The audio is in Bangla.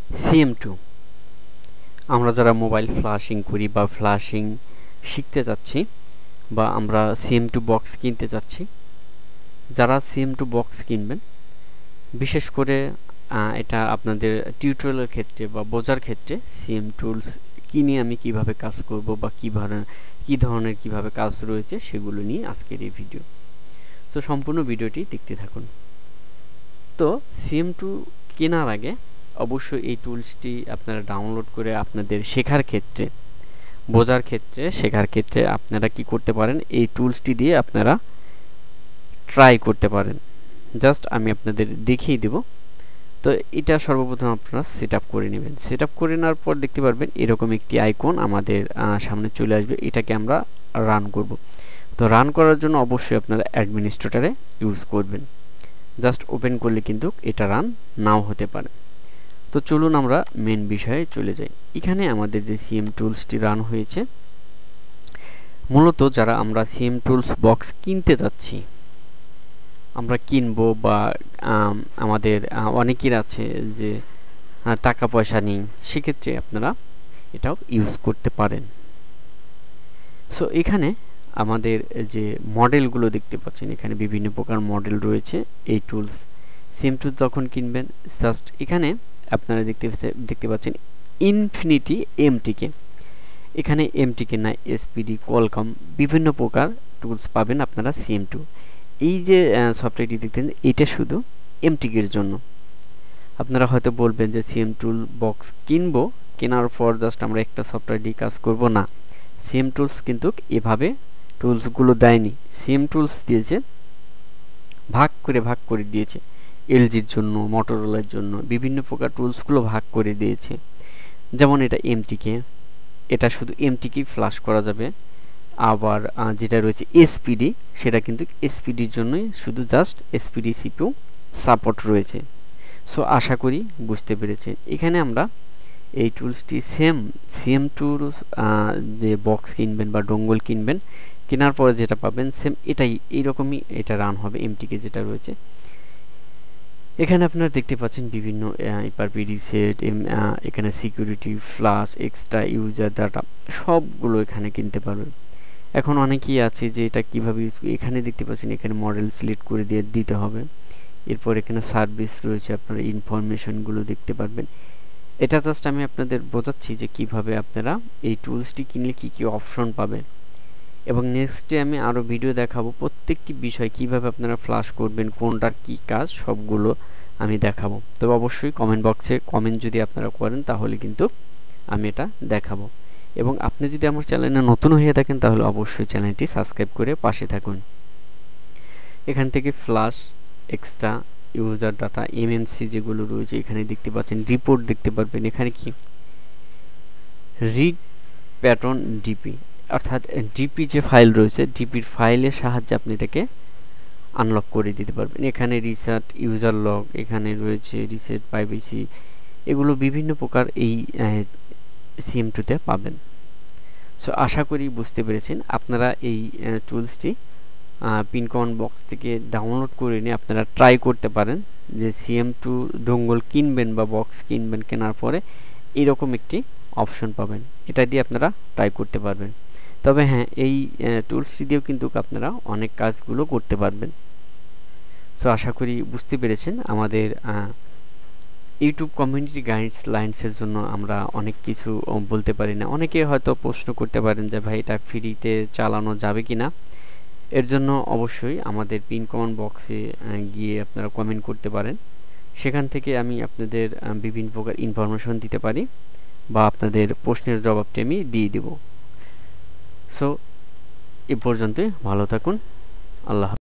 CM2 আমরা যারা মোবাইল ফ্ল্যাশিং করি বা ফ্ল্যাশিং শিখতে যাচ্ছি বা আমরা CM2 বক্স কিনতে যাচ্ছি, যারা CM2 বক্স কিনবেন বিশেষ করে এটা আপনাদের টিউটোরিয়ালের ক্ষেত্রে বা বোঝার ক্ষেত্রে CM টুলস কিনে আমি কিভাবে কাজ করব বা কি ধরনের কিভাবে কাজ রয়েছে সেগুলো নিয়ে আজকের এই ভিডিও। তো সম্পূর্ণ ভিডিওটি দেখতে থাকুন। তো CM2 কেনার আগে অবশ্যই এই টুলসটি আপনারা ডাউনলোড করে আপনাদের শেখার ক্ষেত্রে, বোঝার ক্ষেত্রে, শেখার ক্ষেত্রে আপনারা কি করতে পারেন, এই টুলসটি দিয়ে আপনারা ট্রাই করতে পারেন। জাস্ট আমি আপনাদের দেখিয়ে দেব। তো এটা সর্বপ্রথম আপনারা সেটআপ করে নেবেন। সেটআপ করে নেওয়ার পর দেখতে পারবেন এরকম একটি আইকন আমাদের সামনে চলে আসবে। এটাকে আমরা রান করব। তো রান করার জন্য অবশ্যই আপনারা অ্যাডমিনিস্ট্রেটরে ইউজ করবেন। জাস্ট ওপেন করলে কিন্তু এটা রান নাও হতে পারে। তো চলুন আমরা মেন বিষয়ে চলে যাই। এখানে আমাদের যে CM টুলসটি রান হয়েছে, মূলত যারা আমরা CM টুলস বক্স কিনতে যাচ্ছি, আমরা কিনবো বা আমাদের অনেকের আছে যে টাকা পয়সা নেই, সেক্ষেত্রে আপনারা এটাও ইউজ করতে পারেন। সো এখানে আমাদের যে মডেলগুলো দেখতে পাচ্ছেন, এখানে বিভিন্ন প্রকার মডেল রয়েছে। এই টুলস CM2 যখন কিনবেন, জাস্ট এখানে আপনারা দেখতে পাচ্ছেন ইনফিনিটি MTK। এখানে MTK না, SPD, কলকম বিভিন্ন প্রকার টুলস পাবেন আপনারা CM2। এই যে সফটওয়্যারটি দেখতেন, এটা শুধু MTK এর জন্য। আপনারা হয়তো বলবেন যে CM টুল বক্স কিনবো, কেনার পর জাস্ট আমরা একটা সফটওয়্যার দিয়ে কাজ করব না। CM টুলস কিন্তু এভাবে টুলসগুলো দেয়নি। CM টুলস দিয়েছে ভাগ করে দিয়েছে। LGর জন্য, মোটরোলার জন্য বিভিন্ন প্রকার টুলসগুলো ভাগ করে দিয়েছে। যেমন এটা MTK, এটা শুধু MTK ফ্ল্যাশ করা যাবে। আবার যেটা রয়েছে SPD, সেটা কিন্তু SPDর জন্যই, শুধু জাস্ট SPD CPU সাপোর্ট রয়েছে। সো আশা করি বুঝতে পেরেছেন। এখানে আমরা এই টুলসটি CM2 যে বক্স কিনবেন বা ডোঙ্গল কিনবেন, কেনার পরে যেটা পাবেন সেম এটাই, এইরকমই এটা রান হবে। MTK যেটা রয়েছে এখানে আপনারা দেখতে পাচ্ছেন বিভিন্ন ইপারপি রিসেট, এখানে security, flash, extra user data সবগুলো এখানে কিনতে পারবেন। এখন অনেকেই আছে যে এটা কিভাবে ইউজ, এখানে দেখতে পাচ্ছেন এখানে মডেল সিলেক্ট করে দিতে হবে। এরপর এখানে সার্ভিস রয়েছে, আপনারা ইনফরমেশনগুলো দেখতে পারবেন। এটা জাস্ট আমি আপনাদের বোঝাচ্ছি যে কিভাবে আপনারা এই টুলসটি কিনলে কি কি অপশন পাবেন, এবং নেক্সটে আমি আরও ভিডিও দেখাবো প্রত্যেকটি বিষয় কিভাবে আপনারা ফ্ল্যাশ করবেন, কোনটার কি কাজ সবগুলো আমি দেখাবো। তবে অবশ্যই কমেন্ট বক্সে কমেন্ট যদি আপনারা করেন তাহলে কিন্তু আমি এটা দেখাবো। এবং আপনি যদি আমার চ্যানেলে নতুন হয়ে থাকেন তাহলে অবশ্যই চ্যানেলটি সাবস্ক্রাইব করে পাশে থাকুন। এখান থেকে flash, extra user data, MMC যেগুলো রয়েছে এখানে দেখতে পাচ্ছেন। রিপোর্ট দেখতে পারবেন। এখানে কি রিড প্যাটার্ন ডিপি, অর্থাৎ ডিপি যে ফাইল রয়েছে, ডিপির ফাইলের সাহায্যে আপনি এটাকে আনলক করে দিতে পারবেন। এখানে রিসেট ইউজার লগ, এখানে রয়েছে রিসেট প্রাইভেসি, এগুলো বিভিন্ন প্রকার এই CM2 তে পাবেন। সো আশা করি বুঝতে পেরেছেন। আপনারা এই টুলসটি পিনকমেন্ট বক্স থেকে ডাউনলোড করে নিয়ে আপনারা ট্রাই করতে পারেন যে CM2 ডোঙ্গল কিনবেন বা বক্স কিনবেন, কেনার পরে এরকম একটি অপশন পাবেন। এটা দিয়ে আপনারা ট্রাই করতে পারবেন। তবে হ্যাঁ, এই টুলসটি দিয়েও কিন্তু আপনারা অনেক কাজগুলো করতে পারবেন। সো আশা করি বুঝতে পেরেছেন। আমাদের ইউটিউব কমিউনিটি গাইডলাইন্সের জন্য আমরা অনেক কিছু বলতে পারি না। অনেকে হয়তো প্রশ্ন করতে পারেন যে ভাই এটা ফ্রিতে চালানো যাবে কি না। এর জন্য অবশ্যই আমাদের পিন কমেন্ট বক্সে গিয়ে আপনারা কমেন্ট করতে পারেন। সেখান থেকে আমি আপনাদের বিভিন্ন প্রকার ইনফরমেশন দিতে পারি বা আপনাদের প্রশ্নের জবাবটি আমি দিয়ে দেব। সো এ পর্যন্তই, ভালো থাকুন। আল্লাহ।